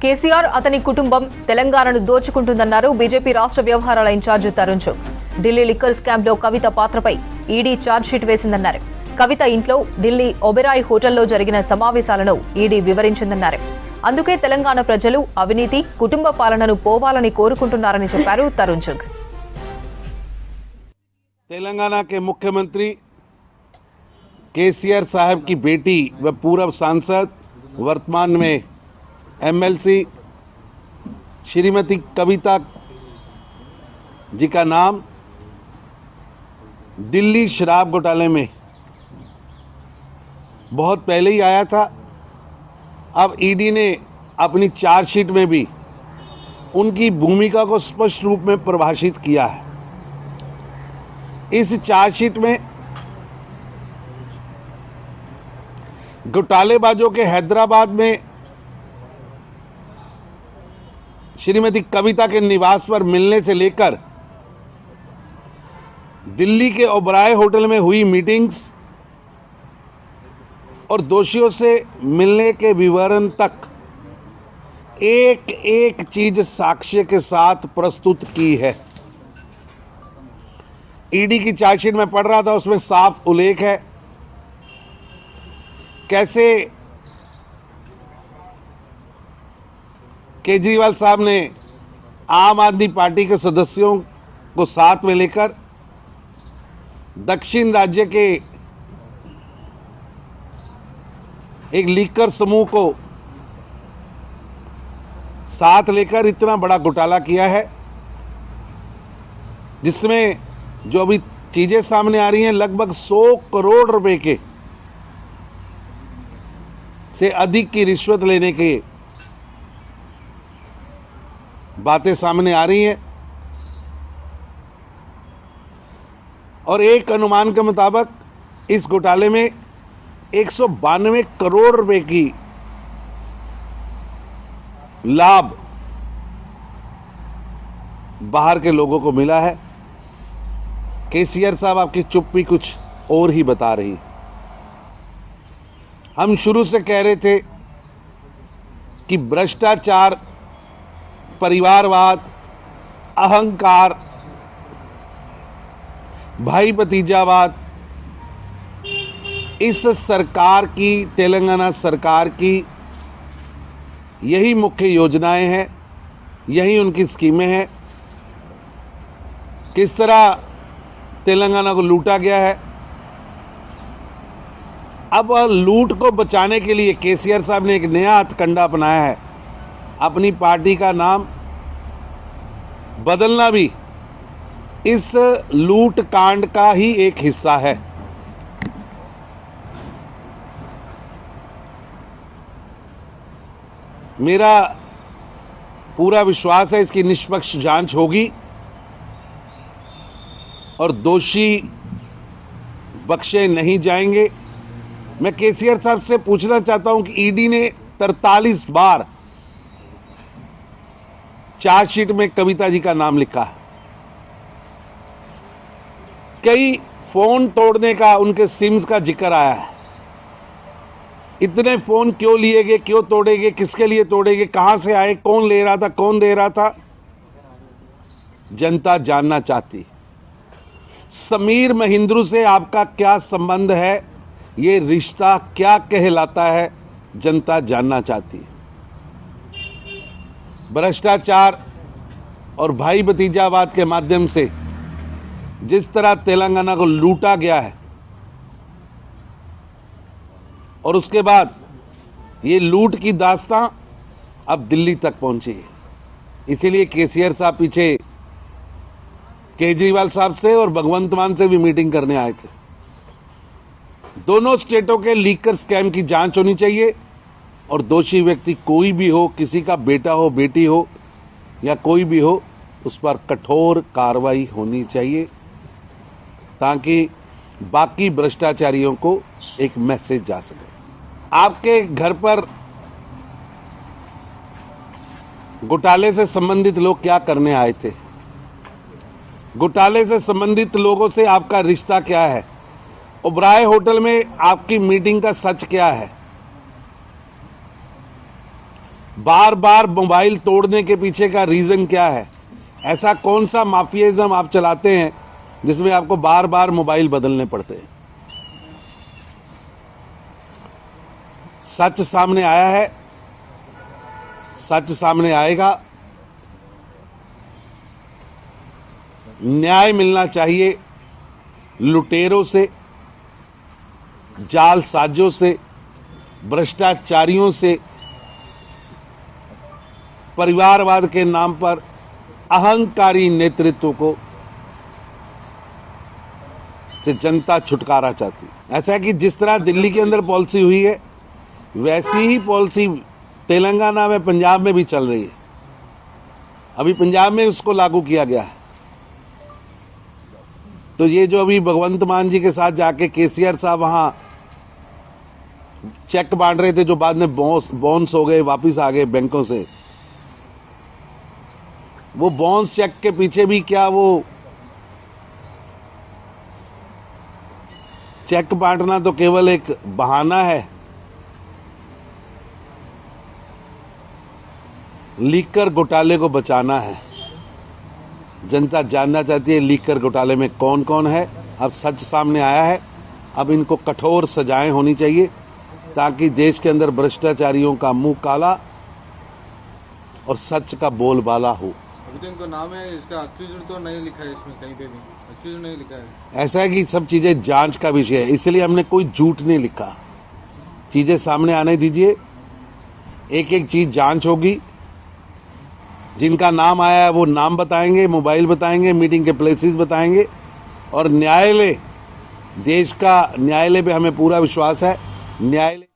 కేసీఆర్ అతని కుటుంబం తెలంగాణను దోచుకుంటుందన్నారు బీజేపీ రాష్ట్ర వ్యవహారాల incharge Tarun Chugh. Delhi liquor scam లో కవిత పాత్రపై ఈడీ ఛార్జ్షీట్ వేసిందన్నారు. కవిత ఇంట్లో ఢిల్లీ ఒబెరాయ్ హోటల్లో జరిగిన సమావేశాలను ఈడీ వివరించిందన్నారు. అందుకే తెలంగాణ ప్రజలు అవినీతి, కుటుంబ పాలనను పోవాలని కోరుకుంటున్నారని చెప్పారు తరుణ్ చుగ్. तेलंगाना के मुख्यमंत्री केसीआर साहब की बेटी व पूर्व सांसद, वर्तमान में एमएलसी श्रीमती कविता जी का नाम दिल्ली शराब घोटाले में बहुत पहले ही आया था. अब ईडी ने अपनी चार्जशीट में भी उनकी भूमिका को स्पष्ट रूप में परिभाषित किया है. इस चार्जशीट में घोटालेबाजों के हैदराबाद में श्रीमती कविता के निवास पर मिलने से लेकर दिल्ली के ओबराय होटल में हुई मीटिंग्स और दोषियों से मिलने के विवरण तक एक एक चीज साक्ष्य के साथ प्रस्तुत की है. ईडी की चार्जशीट में पढ़ रहा था, उसमें साफ उल्लेख है कैसे केजरीवाल साहब ने आम आदमी पार्टी के सदस्यों को साथ में लेकर दक्षिण राज्य के एक लीकर समूह को साथ लेकर इतना बड़ा घोटाला किया है, जिसमें जो अभी चीजें सामने आ रही हैं लगभग 100 करोड़ रुपए के से अधिक की रिश्वत लेने की बातें सामने आ रही हैं. और एक अनुमान के मुताबिक इस घोटाले में 192 करोड़ रुपए की लाभ बाहर के लोगों को मिला है. केसीआर साहब आपकी चुप्पी कुछ और ही बता रही. हम शुरू से कह रहे थे कि भ्रष्टाचार, परिवारवाद, अहंकार, भाई भतीजावाद इस सरकार की, तेलंगाना सरकार की यही मुख्य योजनाएं हैं, यही उनकी स्कीमें हैं. किस तरह तेलंगाना को लूटा गया है. अब लूट को बचाने के लिए केसीआर साहब ने एक नया हथकंडा अपनाया है. अपनी पार्टी का नाम बदलना भी इस लूट कांड का ही एक हिस्सा है. मेरा पूरा विश्वास है इसकी निष्पक्ष जांच होगी और दोषी बख्शे नहीं जाएंगे. मैं केसीआर साहब से पूछना चाहता हूं कि ईडी ने 43 बार चार्जशीट में कविता जी का नाम लिखा है. कई फोन तोड़ने का, उनके सिम्स का जिक्र आया है. इतने फोन क्यों लिए गए, क्यों तोड़े गए, किसके लिए तोड़े गए, कहां से आए, कौन ले रहा था, कौन दे रहा था, जनता जानना चाहती. समीर महिंद्रू से आपका क्या संबंध है, ये रिश्ता क्या कहलाता है, जनता जानना चाहती है. भ्रष्टाचार और भाई भतीजावाद के माध्यम से जिस तरह तेलंगाना को लूटा गया है और उसके बाद ये लूट की दास्तां अब दिल्ली तक पहुंची है. इसीलिए केसीआर साहब पीछे केजरीवाल साहब से और भगवंत मान से भी मीटिंग करने आए थे. दोनों स्टेटों के लीकर स्कैम की जांच होनी चाहिए और दोषी व्यक्ति कोई भी हो, किसी का बेटा हो, बेटी हो या कोई भी हो, उस पर कठोर कार्रवाई होनी चाहिए ताकि बाकी भ्रष्टाचारियों को एक मैसेज जा सके. आपके घर पर घोटाले से संबंधित लोग क्या करने आए थे? घोटाले से संबंधित लोगों से आपका रिश्ता क्या है? ओबराय होटल में आपकी मीटिंग का सच क्या है? बार बार मोबाइल तोड़ने के पीछे का रीजन क्या है? ऐसा कौन सा माफियाइज्म आप चलाते हैं जिसमें आपको बार बार मोबाइल बदलने पड़ते हैं? सच सामने आया है, सच सामने आएगा। न्याय मिलना चाहिए लुटेरों से, जालसाजों से, भ्रष्टाचारियों से, परिवारवाद के नाम पर अहंकारी नेतृत्व को से जनता छुटकारा चाहती। ऐसा है कि जिस तरह दिल्ली के अंदर पॉलिसी हुई है वैसी ही पॉलिसी तेलंगाना में, पंजाब में भी चल रही है। अभी पंजाब में उसको लागू किया गया है। तो ये जो अभी भगवंत मान जी के साथ जाके केसीआर साहब वहां चेक बांट रहे थे, जो बाद में बाउंस हो गए, वापिस आ गए बैंकों से, वो बाउंस चेक के पीछे भी क्या वो चेक बांटना तो केवल एक बहाना है। लीकर घोटाले को बचाना है। जनता जानना चाहती है लीकर घोटाले में कौन कौन है। अब सच सामने आया है, अब इनको कठोर सजाएं होनी चाहिए ताकि देश के अंदर भ्रष्टाचारियों का मुंह काला और सच का बोलबाला हो। अभी तो इनका नाम है, इसका अक्यूजर तो नहीं लिखा है, इसमें कहीं पे भी अक्यूजर नहीं लिखा है। ऐसा है कि सब चीजें जांच का विषय है, इसलिए हमने कोई झूठ नहीं लिखा। चीजें सामने आने दीजिए, एक एक चीज जांच होगी। जिनका नाम आया है वो नाम बताएंगे, मोबाइल बताएंगे, मीटिंग के प्लेसेस बताएंगे, और न्यायालय, देश का न्यायालय पे हमें पूरा विश्वास है। न्यायालय